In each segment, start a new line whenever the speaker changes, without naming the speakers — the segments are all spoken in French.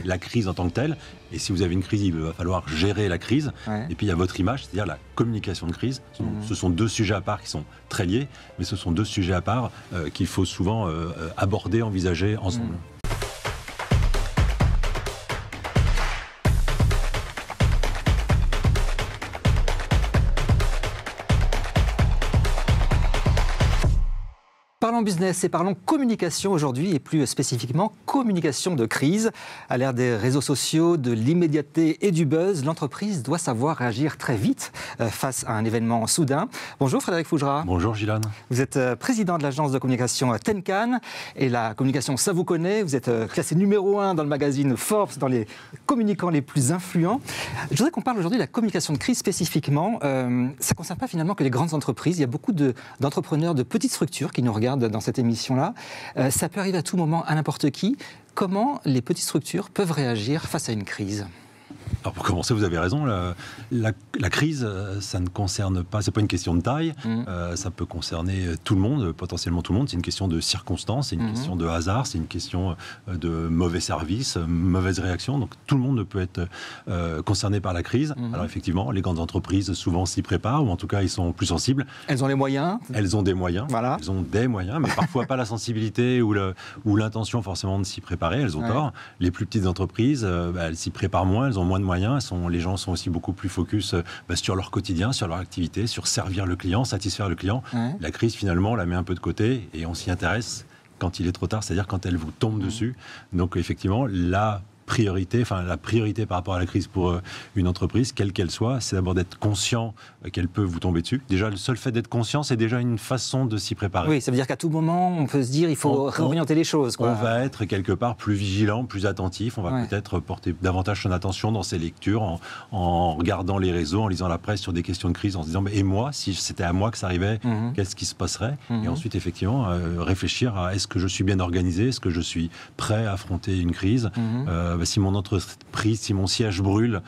la crise en tant que telle. Et si vous avez une crise, il va falloir gérer la crise.
Ouais.
Et puis il y a votre image, c'est-à-dire la communication de crise. Ce sont deux sujets à part qui sont très liés, mais ce sont deux sujets à part qu'il faut souvent aborder, envisager ensemble.
Parlons business et parlons communication aujourd'hui et plus spécifiquement communication de crise. À l'ère des réseaux sociaux, de l'immédiateté et du buzz, l'entreprise doit savoir réagir très vite face à un événement soudain. Bonjour Frédéric Fougera.
Bonjour Gilles.
Vous êtes président de l'agence de communication Tenkan et la communication ça vous connaît. Vous êtes classé numéro 1 dans le magazine Forbes, dans les communicants les plus influents. Je voudrais qu'on parle aujourd'hui de la communication de crise spécifiquement. Ça ne concerne pas finalement que les grandes entreprises. Il y a beaucoup d'entrepreneurs de petites structures qui nous regardent dans cette émission-là. Ça peut arriver à tout moment, à n'importe qui. Comment les petites structures peuvent réagir face à une crise ?
Alors pour commencer, vous avez raison, la crise, ça ne concerne pas, c'est pas une question de taille, ça peut concerner tout le monde, potentiellement tout le monde, c'est une question de circonstances, c'est une question de hasard, c'est une question de mauvais service, mauvaise réaction, donc tout le monde peut être concerné par la crise. Alors effectivement, les grandes entreprises souvent s'y préparent, ou en tout cas ils sont plus sensibles.
Elles ont les moyens.
Elles ont des moyens,
voilà.
Elles ont des moyens, mais parfois pas la sensibilité ou l'intention forcément de s'y préparer, elles ont tort. Les plus petites entreprises, elles s'y préparent moins, elles ont moins de moyens, les gens sont aussi beaucoup plus focus sur leur quotidien, sur leur activité, sur servir le client, satisfaire le client. La crise finalement, on la met un peu de côté et on s'y intéresse quand il est trop tard, c'est-à-dire quand elle vous tombe dessus. Donc effectivement, la priorité par rapport à la crise pour une entreprise, quelle qu'elle soit, c'est d'abord d'être conscient qu'elle peut vous tomber dessus. Déjà, le seul fait d'être conscient, c'est déjà une façon de s'y préparer.
Oui, ça veut dire qu'à tout moment, on peut se dire il faut réorienter les choses.
On va être quelque part plus vigilant, plus attentif. On va peut-être porter davantage son attention dans ses lectures, en regardant les réseaux, en lisant la presse sur des questions de crise, en se disant et moi, si c'était à moi que ça arrivait, qu'est-ce qui se passerait ? Et ensuite, effectivement, réfléchir à est-ce que je suis bien organisé, est-ce que je suis prêt à affronter une crise si mon entreprise, si mon siège brûle,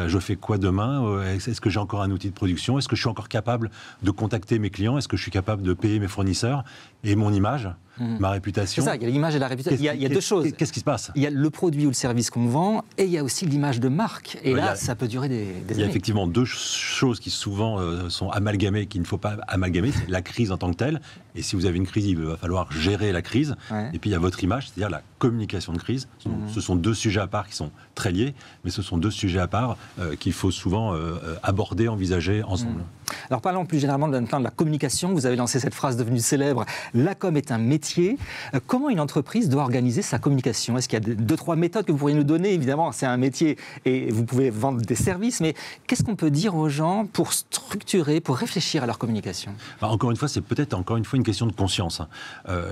je fais quoi demain ? Est-ce que j'ai encore un outil de production ? Est-ce que je suis encore capable de contacter mes clients ? Est-ce que je suis capable de payer mes fournisseurs ? Et mon image, ma réputation.
C'est ça, il y a l'image et la réputation. Il y a deux choses.
Qu'est-ce qui se passe ?
Il y a le produit ou le service qu'on vend et il y a aussi l'image de marque. Et là, ça peut durer des années.
Il y a effectivement deux choses qui souvent sont amalgamées, qu'il ne faut pas amalgamer. C'est la crise en tant que telle. Et si vous avez une crise, il va falloir gérer la crise. Et puis il y a votre image, c'est-à-dire la communication de crise. Ce sont deux sujets à part qui sont très liés, mais ce sont deux sujets à part qu'il faut souvent aborder, envisager ensemble.
Alors parlons plus généralement de la communication. Vous avez lancé cette phrase devenue célèbre, la com est un métier. Comment une entreprise doit organiser sa communication ? Est-ce qu'il y a 2-3 méthodes que vous pourriez nous donner ? Évidemment, c'est un métier et vous pouvez vendre des services, mais qu'est-ce qu'on peut dire aux gens pour structurer, pour réfléchir à leur communication ?
Encore une fois, c'est peut-être une question de conscience.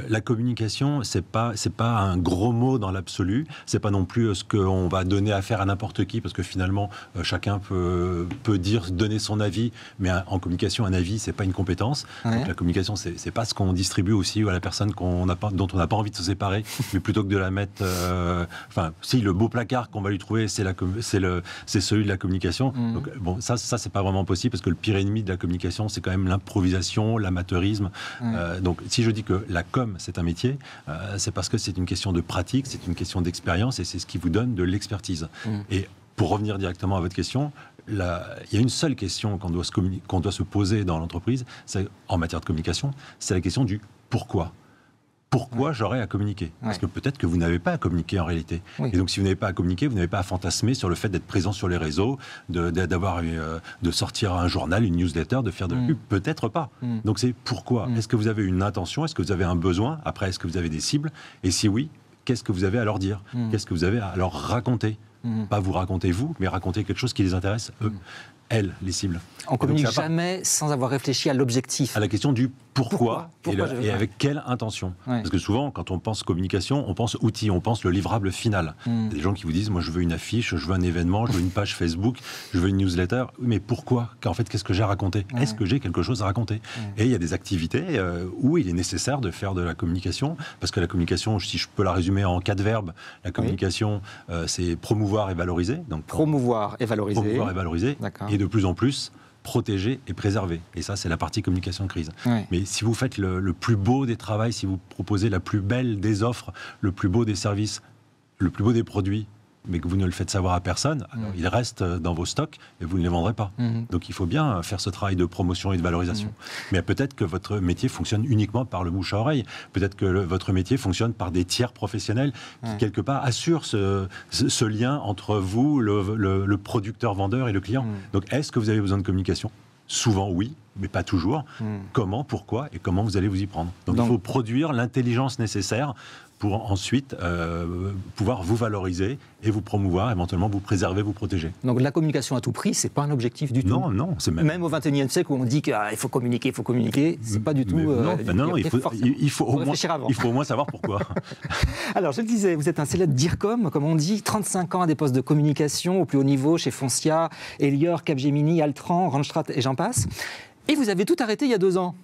La communication, c'est pas un gros mot dans l'absolu. C'est pas non plus ce qu'on va donner à faire à n'importe qui, parce que finalement, chacun peut donner son avis, mais en communication, un avis, c'est pas une compétence. Donc la communication, c'est pas ce qu'on distribue aussi à la personne dont on n'a pas envie de se séparer, mais plutôt que de la mettre... si le beau placard qu'on va lui trouver, c'est celui de la communication. Donc, ça c'est pas vraiment possible, parce que le pire ennemi de la communication, c'est quand même l'improvisation, l'amateurisme. Donc, si je dis que la com, c'est un métier, c'est parce que c'est une question de pratique, c'est une question d'expérience, et c'est ce qui vous donne de l'expertise. Et pour revenir directement à votre question, il y a une seule question qu'on doit se poser dans l'entreprise, en matière de communication, c'est la question du pourquoi. Pourquoi j'aurais à communiquer ? Parce que peut-être que vous n'avez pas à communiquer en réalité. Et donc, si vous n'avez pas à communiquer, vous n'avez pas à fantasmer sur le fait d'être présent sur les réseaux, de sortir un journal, une newsletter, de faire de la pub. Peut-être pas. Donc, c'est pourquoi. Est-ce que vous avez une intention ? Est-ce que vous avez un besoin ? Après, est-ce que vous avez des cibles ? Et si oui, qu'est-ce que vous avez à leur dire ? Qu'est-ce que vous avez à leur raconter ? Pas vous raconter vous, mais raconter quelque chose qui les intéresse, eux. Elles, les cibles.
On ne communique jamais sans avoir réfléchi à l'objectif.
À la question du pourquoi et avec quelle intention. Parce que souvent, quand on pense communication, on pense outil, on pense le livrable final. Il y a des gens qui vous disent, moi je veux une affiche, je veux un événement, je veux une page Facebook, je veux une newsletter. Mais pourquoi ? En fait, qu'est-ce que j'ai à raconter ? Est-ce que j'ai quelque chose à raconter ? Et il y a des activités où il est nécessaire de faire de la communication, parce que la communication, si je peux la résumer en 4 verbes, la communication, c'est promouvoir et valoriser. Donc,
promouvoir et valoriser.
Promouvoir et valoriser. Et de plus en plus, protéger et préserver. Et ça, c'est la partie communication de crise. Mais si vous faites le plus beau des travails, si vous proposez la plus belle des offres, le plus beau des services, le plus beau des produits, mais que vous ne le faites savoir à personne, alors il reste dans vos stocks et vous ne les vendrez pas. Donc il faut bien faire ce travail de promotion et de valorisation. Mais peut-être que votre métier fonctionne uniquement par le bouche à oreille. Peut-être que votre métier fonctionne par des tiers professionnels qui, quelque part, assurent ce lien entre vous, le producteur-vendeur et le client. Donc est-ce que vous avez besoin de communication ? Souvent oui, mais pas toujours. Comment, pourquoi et comment vous allez vous y prendre. Donc il faut produire l'intelligence nécessaire pour ensuite pouvoir vous valoriser et vous promouvoir, éventuellement vous préserver, vous protéger.
Donc la communication à tout prix, c'est pas un objectif du tout.
Non, c'est même
au XXIe siècle où on dit qu'il faut communiquer, c'est pas du tout.
Il faut au moins savoir pourquoi.
Alors je le disais, vous êtes un célèbre DIRCOM, comme on dit, 35 ans à des postes de communication au plus haut niveau chez Foncia, Elior, Capgemini, Altran, Randstad et j'en passe. Et vous avez tout arrêté il y a 2 ans.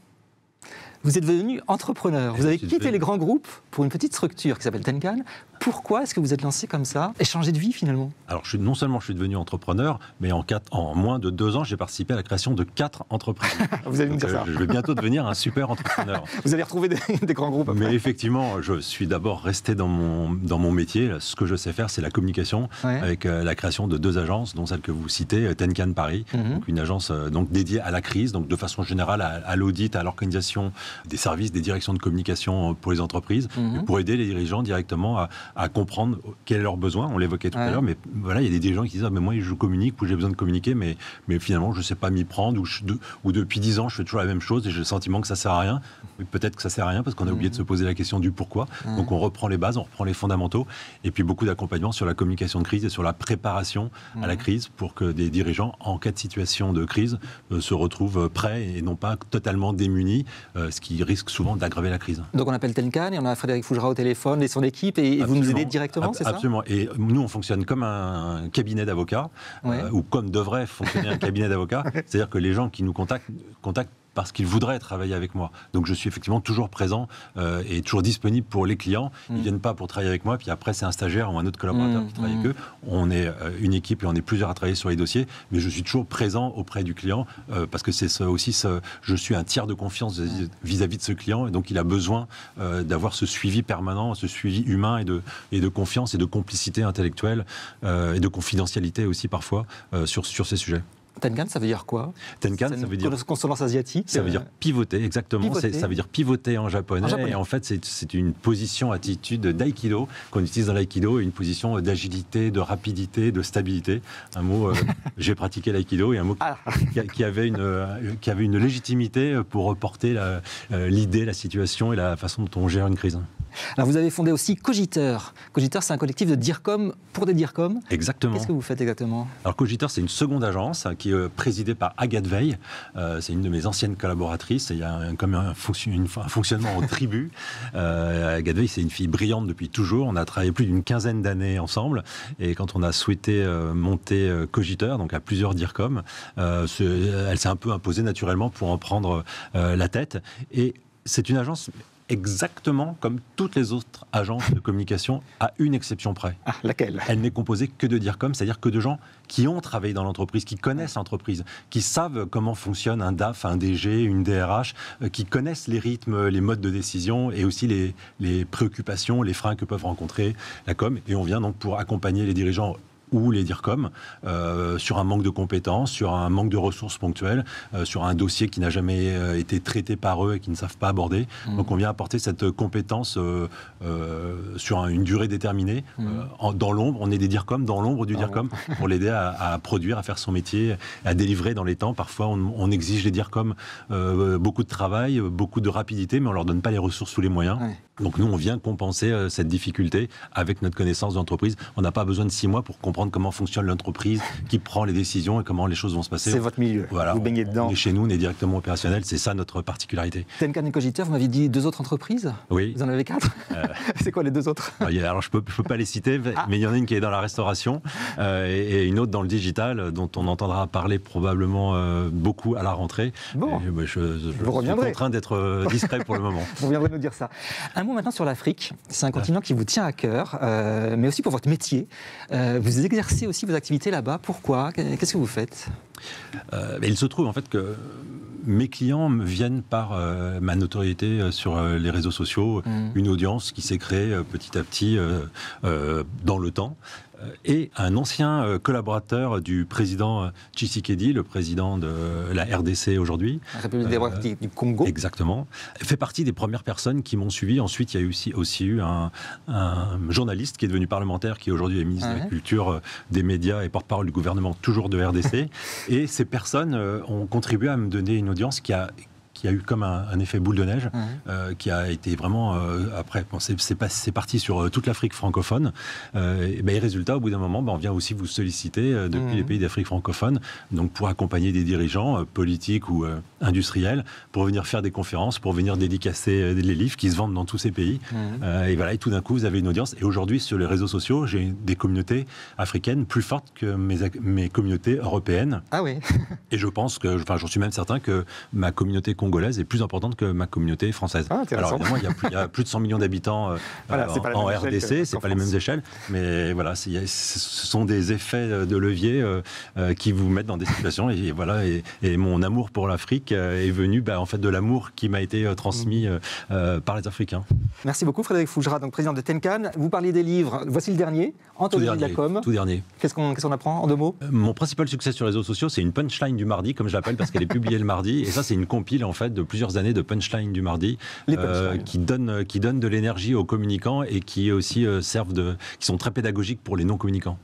Vous êtes devenu entrepreneur. Vous avez quitté les grands groupes pour une petite structure qui s'appelle Tenkan. Pourquoi est-ce que vous êtes lancé comme ça et changé de vie finalement ?
Alors non seulement je suis devenu entrepreneur, mais en moins de 2 ans, j'ai participé à la création de 4 entreprises.
Vous allez me dire ça.
Je vais bientôt devenir un super entrepreneur.
Vous allez retrouver des grands groupes après.
Mais effectivement, je suis d'abord resté dans mon métier. Ce que je sais faire, c'est la communication, avec la création de 2 agences, dont celle que vous citez, Tenkan Paris, donc une agence dédiée à la crise, donc de façon générale à l'audit, à l'organisation des services, des directions de communication pour les entreprises, pour aider les dirigeants directement à comprendre quel est leur besoin. On l'évoquait tout à l'heure, mais voilà, il y a des dirigeants qui disent mais moi je communique ou j'ai besoin de communiquer, mais finalement je ne sais pas m'y prendre, ou depuis 10 ans je fais toujours la même chose et j'ai le sentiment que ça ne sert à rien. Mais peut-être que ça ne sert à rien parce qu'on a oublié de se poser la question du pourquoi. Donc on reprend les bases, on reprend les fondamentaux, et puis beaucoup d'accompagnement sur la communication de crise et sur la préparation à la crise pour que des dirigeants, en cas de situation de crise, se retrouvent prêts et non pas totalement démunis, ce qui risque souvent d'aggraver la crise.
Donc on appelle Tenkan et on a Frédéric Fougera au téléphone et son équipe et vous nous aidez directement, c'est ça ?
Absolument. Et nous, on fonctionne comme un cabinet d'avocats, ou comme devrait fonctionner un cabinet d'avocats. C'est-à-dire que les gens qui nous contactent parce qu'ils voudraient travailler avec moi. Donc je suis effectivement toujours présent et toujours disponible pour les clients. Ils ne viennent pas pour travailler avec moi, puis après c'est un stagiaire ou un autre collaborateur qui travaille avec eux. On est une équipe et on est plusieurs à travailler sur les dossiers, mais je suis toujours présent auprès du client parce que c'est je suis un tiers de confiance vis-à-vis de ce client, et donc il a besoin d'avoir ce suivi permanent, ce suivi humain et de confiance et de complicité intellectuelle et de confidentialité aussi parfois sur ces sujets.
Tenkan, ça veut dire quoi ?
Tenkan, ça veut dire
consonance asiatique.
Ça veut dire pivoter, exactement. Ça veut dire pivoter en japonais. Et en fait, c'est une position, attitude d'aïkido qu'on utilise dans l'aïkido, une position d'agilité, de rapidité, de stabilité. Un mot, j'ai pratiqué l'aïkido, et un mot qui avait une légitimité pour reporter l'idée, la situation et la façon dont on gère une crise.
Alors vous avez fondé aussi Cogiteur. Cogiteur, c'est un collectif de DIRCOM pour des DIRCOM.
Exactement.
Qu'est-ce que vous faites exactement ?
Alors Cogiteur, c'est une seconde agence qui est présidée par Agathe Veil. C'est une de mes anciennes collaboratrices. Il y a un fonctionnement en tribu. Agathe Veil, c'est une fille brillante depuis toujours. On a travaillé plus d'une 15aine d'années ensemble. Et quand on a souhaité monter Cogiteur, donc à plusieurs DIRCOM, elle s'est un peu imposée naturellement pour en prendre la tête. Et c'est une agence exactement comme toutes les autres agences de communication, à une exception près.
Ah, laquelle ?
Elle n'est composée que de DIRCOM, c'est-à-dire que de gens qui ont travaillé dans l'entreprise, qui connaissent l'entreprise, qui savent comment fonctionne un DAF, un DG, une DRH, qui connaissent les rythmes, les modes de décision et aussi les préoccupations, les freins que peuvent rencontrer la com. Et on vient donc pour accompagner les dirigeants ou les DIRCOM sur un manque de compétences, sur un manque de ressources ponctuelles, sur un dossier qui n'a jamais été traité par eux et qui ne savent pas aborder. Donc on vient apporter cette compétence sur une durée déterminée. Dans l'ombre, on est des DIRCOM dans l'ombre du DIRCOM pour l'aider à produire, à faire son métier, à délivrer dans les temps. Parfois on exige des DIRCOM beaucoup de travail, beaucoup de rapidité, mais on ne leur donne pas les ressources ou les moyens. Donc nous, on vient compenser cette difficulté avec notre connaissance d'entreprise. On n'a pas besoin de 6 mois pour comprendre comment fonctionne l'entreprise, qui prend les décisions et comment les choses vont se passer.
C'est votre milieu,
voilà,
vous baignez dedans.
On est chez nous, on est directement opérationnel, c'est ça notre particularité.
Tenkan et Cogiteur, vous m'aviez dit 2 autres entreprises ?
Oui.
Vous en avez 4 ? C'est quoi les 2 autres ?
Alors je peux pas les citer, mais il y en a une qui est dans la restauration et une autre dans le digital, dont on entendra parler probablement beaucoup à la rentrée.
Bon,
je suis contraint d'être discret pour le moment.
Vous viendrez nous dire ça. Un mot maintenant sur l'Afrique. C'est un continent qui vous tient à cœur, mais aussi pour votre métier. Vous exercez aussi vos activités là-bas. Pourquoi ? Qu'est-ce que vous faites ?
Il se trouve en fait que mes clients me viennent par ma notoriété sur les réseaux sociaux, une audience qui s'est créée petit à petit dans le temps. et un ancien collaborateur du président Tshisekedi, le président de la RDC aujourd'hui.
La République démocratique du Congo.
Exactement. Fait partie des premières personnes qui m'ont suivi. Ensuite, il y a aussi eu un journaliste qui est devenu parlementaire, qui aujourd'hui est ministre de la Culture, des médias et porte-parole du gouvernement, toujours de RDC. Et ces personnes ont contribué à me donner une audience qui a eu comme un effet boule de neige, qui a été vraiment, après, bon, c'est parti sur toute l'Afrique francophone, et résultat, au bout d'un moment, on vient aussi vous solliciter depuis les pays d'Afrique francophone, donc pour accompagner des dirigeants politiques ou industriels, pour venir faire des conférences, pour venir dédicacer les livres qui se vendent dans tous ces pays, et voilà, et tout d'un coup, vous avez une audience, et aujourd'hui, sur les réseaux sociaux, j'ai des communautés africaines plus fortes que mes communautés européennes.
Ah oui.
Et je pense que, enfin, j'en suis même certain que ma communauté congolaise est plus importante que ma communauté française. Alors évidemment, il y a plus de 100 millions d'habitants en RDC, c'est pas les mêmes échelles, mais voilà, ce sont des effets de levier qui vous mettent dans des situations, et voilà, et mon amour pour l'Afrique est venu en fait de l'amour qui m'a été transmis par les Africains.
Merci beaucoup Frédéric Fougera, donc président de Tenkan. Vous parliez des livres, voici le dernier, Anthologie de la com.
Tout dernier.
Qu'est-ce qu'on apprend en 2 mots?
Mon principal succès sur les réseaux sociaux, c'est une punchline du mardi, comme je l'appelle, parce qu'elle est publiée le mardi, et ça c'est une compile en fait de plusieurs années de punchline du mardi qui donne de l'énergie aux communicants et qui aussi qui sont très pédagogiques pour les non-communicants.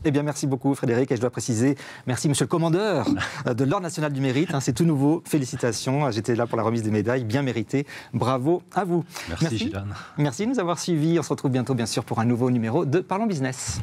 Eh bien, merci beaucoup Frédéric, et je dois préciser, merci monsieur le commandeur de l'Ordre national du mérite, c'est tout nouveau, félicitations, j'étais là pour la remise des médailles, bien méritée, bravo à vous.
Merci Gilles.
Merci de nous avoir suivis, on se retrouve bientôt bien sûr pour un nouveau numéro de Parlons Business.